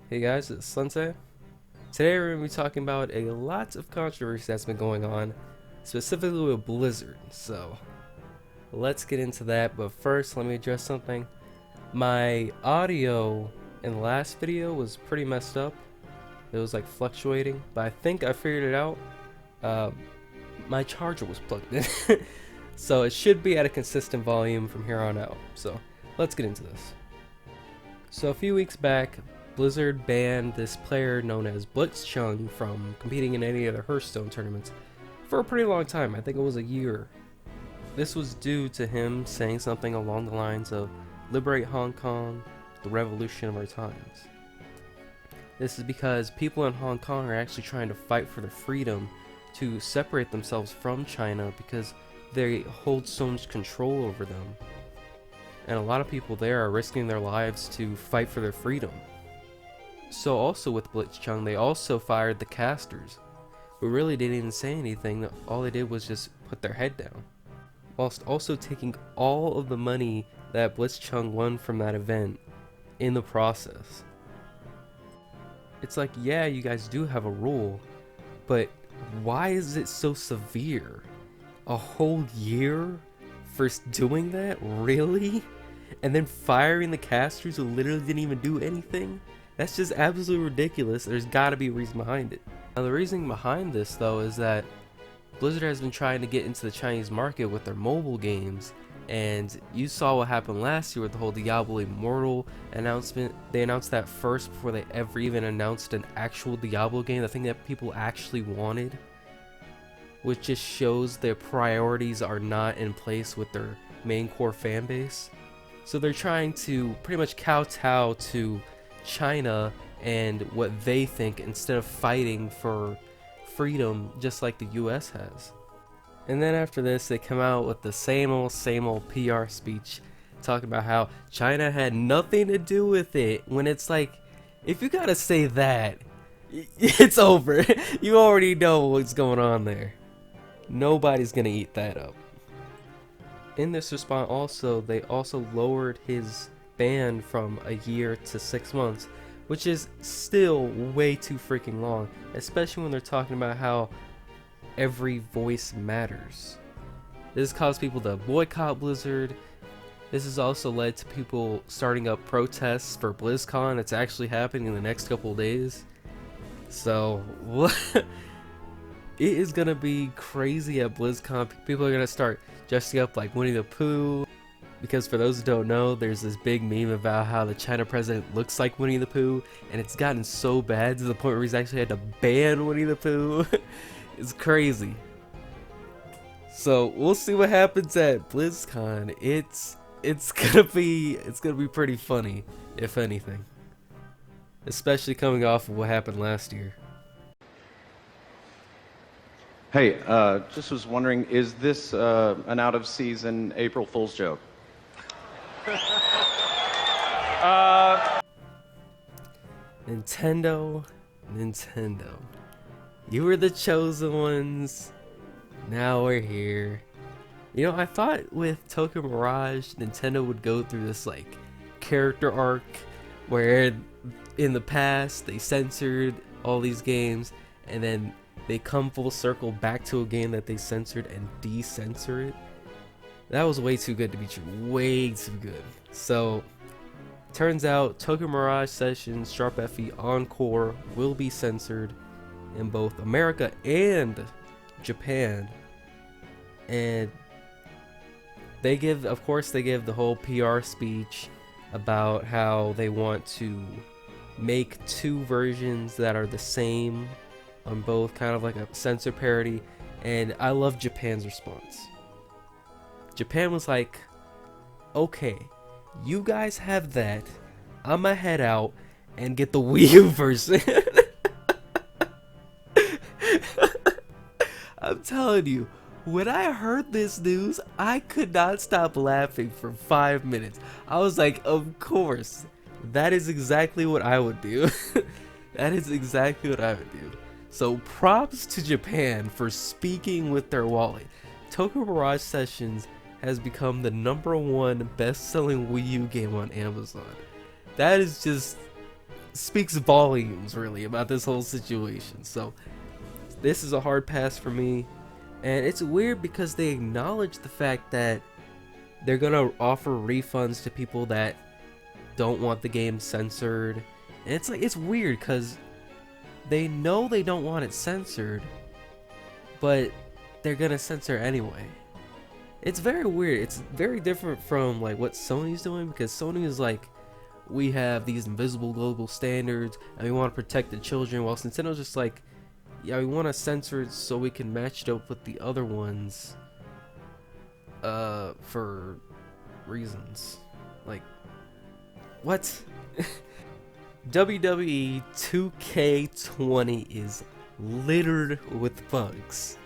Hey guys, it's Slentay. Today we're going to be talking about a lot of controversy that's been going on, specifically with Blizzard. So let's get into that, but first let me address something. My audio in the last video was pretty messed up. It was like fluctuating, but I think I figured it out. My charger was plugged in, so it should be at a consistent volume from here on out. So let's get into this. So a few weeks back, Blizzard banned this player known as Blitzchung from competing in any of the Hearthstone tournaments for a pretty long time. I think it was a year. This was due to him saying something along the lines of "Liberate Hong Kong, the revolution of our times." This is because people in Hong Kong are actually trying to fight for their freedom to separate themselves from China because they hold so much control over them. And a lot of people there are risking their lives to fight for their freedom. So also with Blitzchung, they also fired the casters, who really didn't even say anything. All they did was just put their head down, whilst also taking all of the money that Blitzchung won from that event in the process. It's like, yeah, you guys do have a rule, but why is it so severe? A whole year for doing that? Really? And then firing the casters who literally didn't even do anything? That's just absolutely ridiculous. There's gotta be a reason behind it. Now the reason behind this though is that Blizzard has been trying to get into the Chinese market with their mobile games, and you saw what happened last year with the whole Diablo Immortal announcement. They announced that first before they ever even announced an actual Diablo game, the thing that people actually wanted, which just shows their priorities are not in place with their main core fan base. So they're trying to pretty much kowtow to China and what they think instead of fighting for freedom just like the US has. And then after this, they come out with the same old PR speech talking about how China had nothing to do with it, when it's like, if you gotta say that, it's over. You already know what's going on there. Nobody's gonna eat that up. In this response also, they also lowered his ban from a year to 6 months, which is still way too freaking long, especially when they're talking about how every voice matters. This has caused people to boycott Blizzard. This has also led to people starting up protests for BlizzCon. It's actually happening in the next couple of days. So it is gonna be crazy at BlizzCon. People are gonna start dressing up like Winnie the Pooh, because for those who don't know, there's this big meme about how the China president looks like Winnie the Pooh, and it's gotten so bad to the point where he's actually had to ban Winnie the Pooh. It's crazy. So we'll see what happens at BlizzCon. It's gonna be pretty funny, if anything, especially coming off of what happened last year. Hey, just was wondering, is this an out-of-season April Fool's joke? Nintendo, you were the chosen ones. Now we're here. You know, I thought with Tokyo Mirage, Nintendo would go through this like character arc where in the past they censored all these games, and then they come full circle back to a game that they censored and de-censor it. That was way too good to be true. Way too good. So, turns out Tokyo Mirage Sessions FE Encore will be censored in both America and Japan. And they give the whole PR speech about how they want to make two versions that are the same on both, kind of like a censor parody. And I love Japan's response. Japan was like, okay, you guys have that, I'ma head out and get the Wii U version. I'm telling you, when I heard this news, I could not stop laughing for 5 minutes. I was like, of course, that is exactly what I would do. That is exactly what I would do. So props to Japan for speaking with their wallet. Tokyo Mirage Sessions has become the #1 best-selling Wii U game on Amazon. That is just speaks volumes really about this whole situation. So this is a hard pass for me, and it's weird because they acknowledge the fact that they're gonna offer refunds to people that don't want the game censored. And it's like, it's weird because they know they don't want it censored, but they're gonna censor anyway. It's very weird. It's very different from like what Sony's doing, because Sony is like, we have these invisible global standards and we want to protect the children, while Nintendo's just like, yeah, we want to censor it so we can match it up with the other ones for reasons. Like, what? WWE 2K20 is littered with bugs.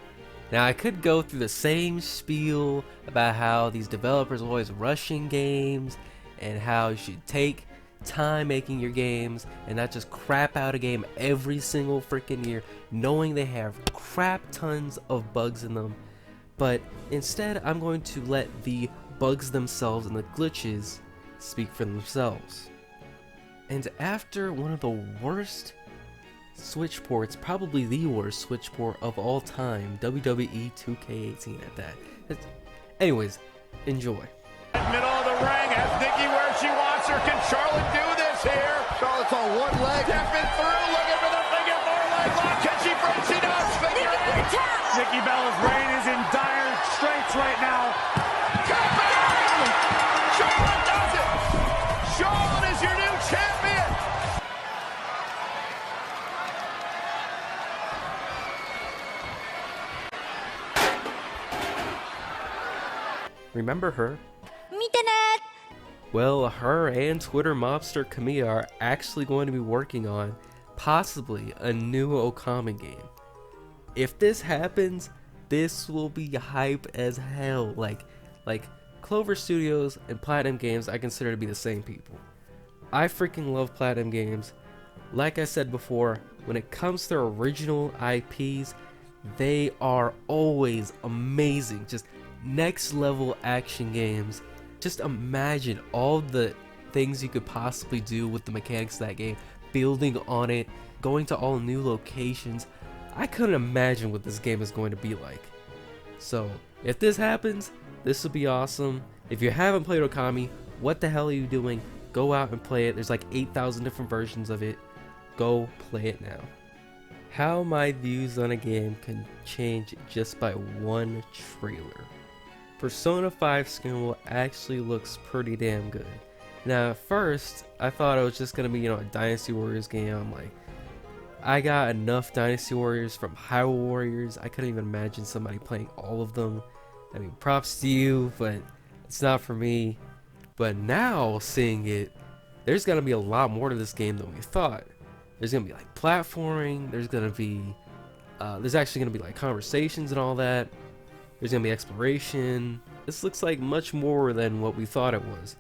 Now, I could go through the same spiel about how these developers are always rushing games and how you should take time making your games and not just crap out a game every single freaking year, knowing they have crap tons of bugs in them. But instead, I'm going to let the bugs themselves and the glitches speak for themselves. And after one of the worst Switch ports, probably the worst Switch port of all time, WWE 2K18 at that. Anyways, enjoy. Middle of the ring, has Nikki where she wants her. Can Charlotte do this here? Charlotte's on one leg. Stepping through, looking for the figure 4 leg lock. Can she break? She does. Figure 8. Nikki Bella's reign is in dire straits right now. Charlotte does it. Charlotte is your new champion. Remember her? Well, her and Twitter mobster Kamiya are actually going to be working on possibly a new Okami game. If this happens, this will be hype as hell. Like Clover Studios and Platinum Games, I consider to be the same people. I freaking love Platinum Games. Like I said before, when it comes to original IPs, they are always amazing. Just next level action games. Just imagine all the things you could possibly do with the mechanics of that game, building on it, going to all new locations. I couldn't imagine what this game is going to be like. So if this happens, this will be awesome. If you haven't played Okami, what the hell are you doing? Go out and play it. There's like 8,000 different versions of it. Go play it now. How my views on a game can change just by one trailer. Persona 5 Scramble actually looks pretty damn good. Now at first, I thought it was just gonna be, a Dynasty Warriors game. I'm like, I got enough Dynasty Warriors from Hyrule Warriors. I couldn't even imagine somebody playing all of them. I mean, props to you, but it's not for me. But now, seeing it, there's gonna be a lot more to this game than we thought. There's gonna be like platforming, there's actually gonna be like conversations and all that. There's gonna be exploration. This looks like much more than what we thought it was.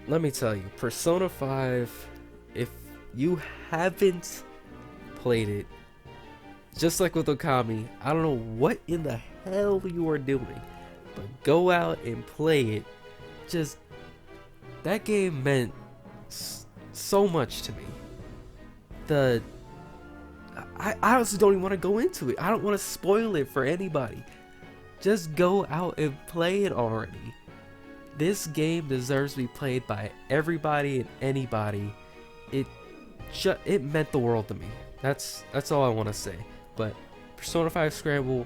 Let me tell you, Persona 5, if you haven't played it, just like with Okami, I don't know what in the hell you are doing, but go out and play it. Just, that game meant so much to me. I honestly don't even want to go into it. I don't want to spoil it for anybody. Just go out and play it already. This game deserves to be played by everybody and anybody. It meant the world to me. That's all I want to say. But Persona 5 Scramble,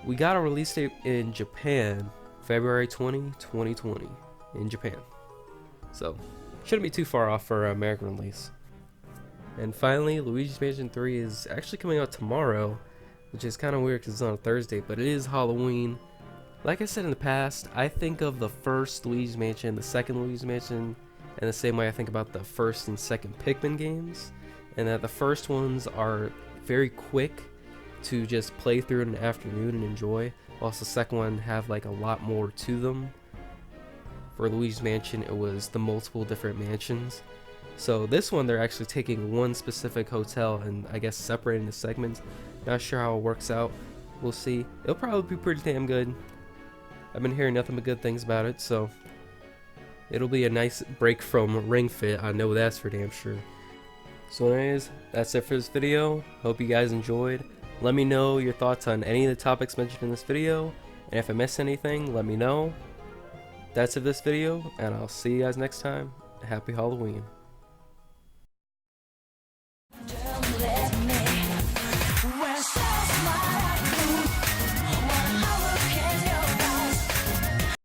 we got a release date in Japan, February 20, 2020, in Japan. So shouldn't be too far off for an American release. And finally, Luigi's Mansion 3 is actually coming out tomorrow, which is kind of weird because it's on a Thursday, but it is Halloween. Like I said in the past, I think of the first Luigi's Mansion, the second Luigi's Mansion, and the same way I think about the first and second Pikmin games, and that the first ones are very quick to just play through in an afternoon and enjoy, whilst the second one have like a lot more to them. For Luigi's Mansion, it was the multiple different mansions. So this one, they're actually taking one specific hotel and I guess separating the segments. Not sure how it works out. We'll see. It'll probably be pretty damn good. I've been hearing nothing but good things about it, so it'll be a nice break from Ring Fit. I know that's for damn sure. So anyways, that's it for this video. Hope you guys enjoyed. Let me know your thoughts on any of the topics mentioned in this video, and if I missed anything, let me know. That's it for this video, and I'll see you guys next time. Happy Halloween.